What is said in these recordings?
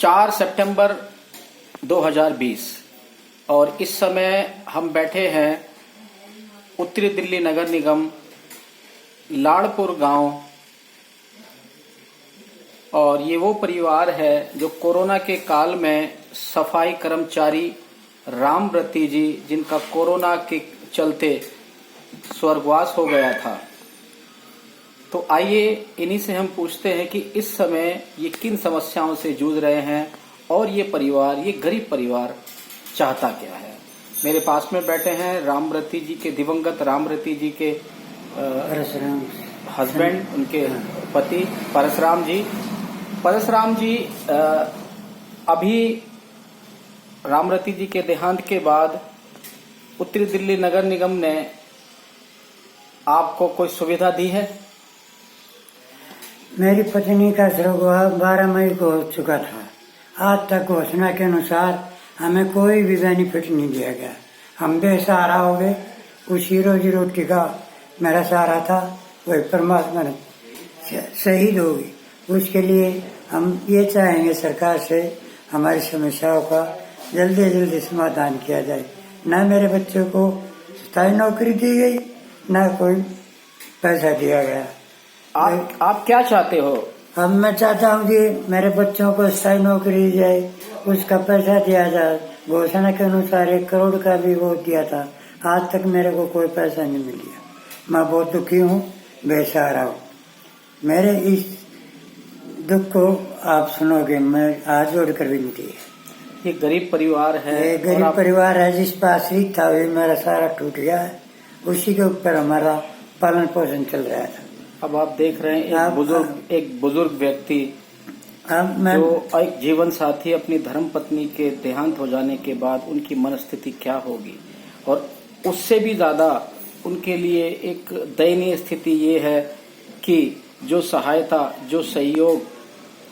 4 सितंबर 2020 और इस समय हम बैठे हैं उत्तरी दिल्ली नगर निगम लाड़पुर गांव। और ये वो परिवार है जो कोरोना के काल में सफाई कर्मचारी रामरती जी, जिनका कोरोना के चलते स्वर्गवास हो गया था। तो आइए इन्हीं से हम पूछते हैं कि इस समय ये किन समस्याओं से जूझ रहे हैं और ये परिवार, ये गरीब परिवार चाहता क्या है। मेरे पास में बैठे हैं रामरती जी के, दिवंगत रामरती जी के हस्बैंड, उनके पति परसराम जी। परसराम जी, अभी रामरती जी के देहांत के बाद उत्तरी दिल्ली नगर निगम ने आपको कोई सुविधा दी है? मेरी पत्नी का स्वर्गवास 12 मई को हो चुका था। आज तक घोषणा के अनुसार हमें कोई भी बेनिफिट नहीं दिया गया। हम बेसहारा हो गए। उसी रोजी रोटी का मेरा सहारा था, वही परमात्मा ने शहीद हो गई। उसके लिए हम ये चाहेंगे सरकार से हमारी समस्याओं का जल्दी जल्दी समाधान किया जाए। न मेरे बच्चों को स्थायी नौकरी दी गई, न कोई पैसा दिया गया। आप क्या चाहते हो? अब मैं चाहता हूँ कि मेरे बच्चों को स्थायी नौकरी दी जाए, उसका पैसा दिया जाए। घोषणा के अनुसार 1 करोड़ का भी वो दिया था, आज तक मेरे को कोई पैसा नहीं मिला। मैं बहुत दुखी हूँ, बेसहारा हूँ। मेरे इस दुख को आप सुनोगे, मैं हाथ जोड़कर विनती है। ये गरीब परिवार है, ये गरीब परिवार है, जिस पर आश्रित था वही मेरा सारा टूट गया है। उसी के ऊपर हमारा पालन पोषण चल रहा था। अब आप देख रहे हैं एक बुजुर्ग व्यक्ति जो एक जीवन साथी अपनी धर्म पत्नी के देहांत हो जाने के बाद उनकी मनस्थिति क्या होगी। और उससे भी ज्यादा उनके लिए एक दयनीय स्थिति ये है कि जो सहायता, जो सहयोग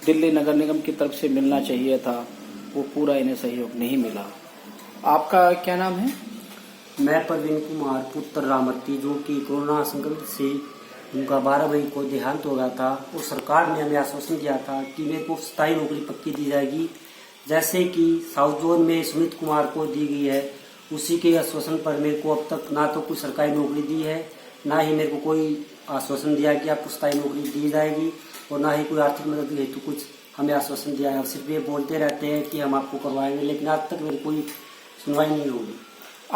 दिल्ली नगर निगम की तरफ से मिलना चाहिए था, वो पूरा इन्हें सहयोग नहीं मिला। आपका क्या नाम है? मैं प्रवीण कुमार, पुत्र रामरती, जो कि कोरोना संक्रमित से उनका 12 मई को देहांत हो गया था। और सरकार ने हमें आश्वासन दिया था कि मेरे को स्थायी नौकरी पक्की दी जाएगी, जैसे कि साउथ जोन में सुमित कुमार को दी गई है। उसी के आश्वासन पर मेरे को अब तक ना तो कोई सरकारी नौकरी दी है, ना ही मेरे को कोई आश्वासन दिया कि आपको स्थायी नौकरी दी जाएगी, और ना ही कोई आर्थिक मदद हेतु कुछ हमें आश्वासन दिया है। सिर्फ ये बोलते रहते हैं कि हम आपको करवाएंगे, लेकिन आज तक मेरी कोई सुनवाई नहीं होगी।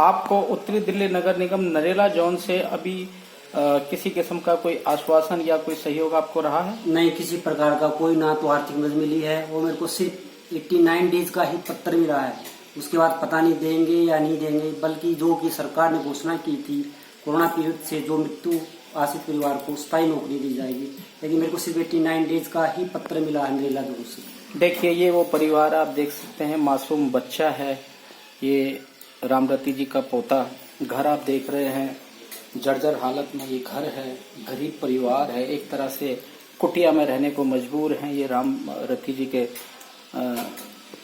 आपको उत्तरी दिल्ली नगर निगम नरेला जोन से अभी किसी किस्म का कोई आश्वासन या कोई सहयोग आपको रहा है? नहीं, किसी प्रकार का कोई ना तो आर्थिक मदद मिली है, वो मेरे को सिर्फ 89 डेज का ही पत्र मिला है। उसके बाद पता नहीं देंगे या नहीं देंगे, बल्कि जो कि सरकार ने घोषणा की थी कोरोना पीरियड से जो मृत्यु आश्रित परिवार को स्थायी नौकरी दी जाएगी, लेकिन मेरे को सिर्फ 89 डेज का ही पत्र मिला है नरेला जोन से। देखिए, ये वो परिवार आप देख सकते हैं, मासूम बच्चा है, ये रामरती जी का पोता। घर आप देख रहे हैं, जर्जर हालत में ये घर है। गरीब परिवार है, एक तरह से कुटिया में रहने को मजबूर हैं। ये रामरती जी के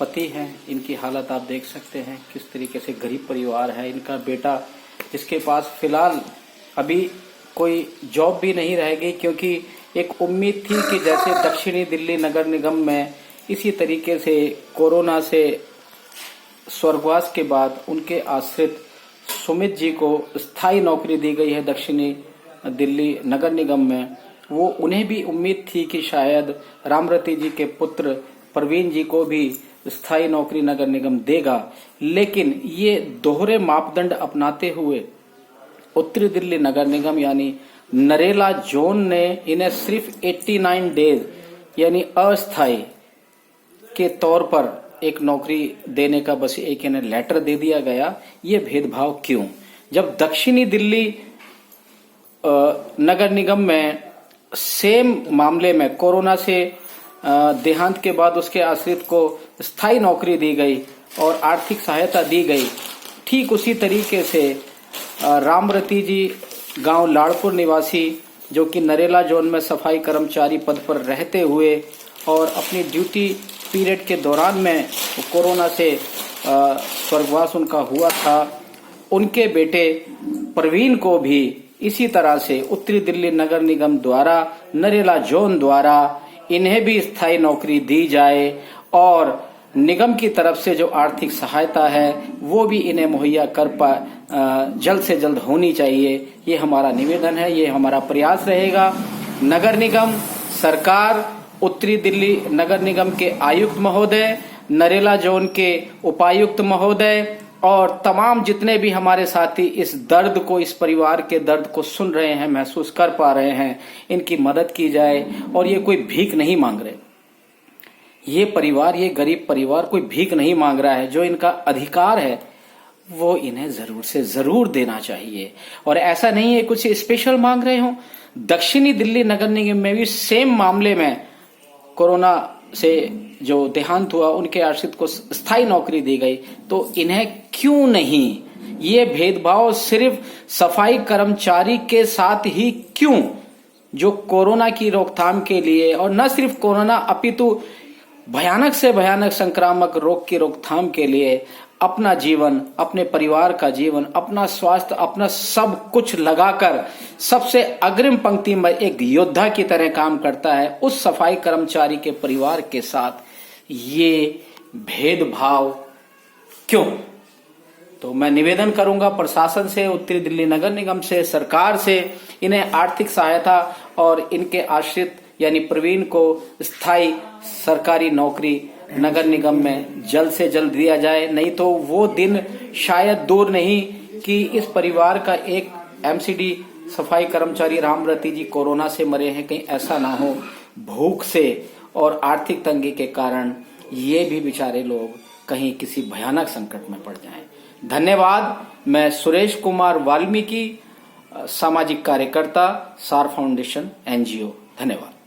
पति हैं, इनकी हालत आप देख सकते हैं किस तरीके से गरीब परिवार है। इनका बेटा, जिसके पास फिलहाल अभी कोई जॉब भी नहीं रहेगी, क्योंकि एक उम्मीद थी कि जैसे दक्षिणी दिल्ली नगर निगम में इसी तरीके से कोरोना से स्वर्गवास के बाद उनके आश्रित सुमित जी को स्थायी नौकरी दी गई है दक्षिणी दिल्ली नगर निगम में, वो उन्हें भी उम्मीद थी कि शायद रामरती जी के पुत्र प्रवीण जी को भी स्थायी नौकरी नगर निगम देगा। लेकिन ये दोहरे मापदंड अपनाते हुए उत्तरी दिल्ली नगर निगम यानी नरेला जोन ने इन्हें सिर्फ 89 डेज यानी अस्थायी के तौर पर एक नौकरी देने का बस एक इन्हें लेटर दे दिया गया। ये भेदभाव क्यों? जब दक्षिणी दिल्ली नगर निगम में सेम मामले में कोरोना से देहांत के बाद उसके आश्रित को स्थायी नौकरी दी गई और आर्थिक सहायता दी गई, ठीक उसी तरीके से रामरती जी गांव लाड़पुर निवासी, जो कि नरेला जोन में सफाई कर्मचारी पद पर रहते हुए और अपनी ड्यूटी पीरियड के दौरान में कोरोना से स्वर्गवास उनका हुआ था, उनके बेटे प्रवीण को भी इसी तरह से उत्तरी दिल्ली नगर निगम द्वारा, नरेला जोन द्वारा इन्हें भी स्थायी नौकरी दी जाए और निगम की तरफ से जो आर्थिक सहायता है वो भी इन्हें मुहैया कर जल्द से जल्द होनी चाहिए। ये हमारा निवेदन है, ये हमारा प्रयास रहेगा। नगर निगम, सरकार, उत्तरी दिल्ली नगर निगम के आयुक्त महोदय, नरेला जोन के उपायुक्त महोदय और तमाम जितने भी हमारे साथी इस दर्द को, इस परिवार के दर्द को सुन रहे हैं, महसूस कर पा रहे हैं, इनकी मदद की जाए। और ये कोई भीख नहीं मांग रहे, ये परिवार, ये गरीब परिवार कोई भीख नहीं मांग रहा है। जो इनका अधिकार है वो इन्हें जरूर से जरूर देना चाहिए। और ऐसा नहीं है कुछ स्पेशल मांग रहे हो। दक्षिणी दिल्ली नगर निगम में भी सेम मामले में कोरोना से जो देहांत हुआ उनके आश्रित को स्थायी नौकरी दी गई, तो इन्हें क्यों नहीं? ये भेदभाव सिर्फ सफाई कर्मचारी के साथ ही क्यों, जो कोरोना की रोकथाम के लिए, और न सिर्फ कोरोना अपितु भयानक से भयानक संक्रामक रोग की रोकथाम के लिए अपना जीवन, अपने परिवार का जीवन, अपना स्वास्थ्य, अपना सब कुछ लगाकर सबसे अग्रिम पंक्ति में एक योद्धा की तरह काम करता है, उस सफाई कर्मचारी के परिवार के साथ ये भेदभाव क्यों? तो मैं निवेदन करूंगा प्रशासन से, उत्तरी दिल्ली नगर निगम से, सरकार से, इन्हें आर्थिक सहायता और इनके आश्रित यानी प्रवीण को स्थायी सरकारी नौकरी नगर निगम में जल्द से जल्द दिया जाए। नहीं तो वो दिन शायद दूर नहीं कि इस परिवार का एक एमसीडी सफाई कर्मचारी रामरती जी कोरोना से मरे हैं। कहीं ऐसा ना हो भूख से और आर्थिक तंगी के कारण ये भी बेचारे लोग कहीं किसी भयानक संकट में पड़ जाएं। धन्यवाद। मैं सुरेश कुमार वाल्मीकि, सामाजिक कार्यकर्ता, सार फाउंडेशन NGO। धन्यवाद।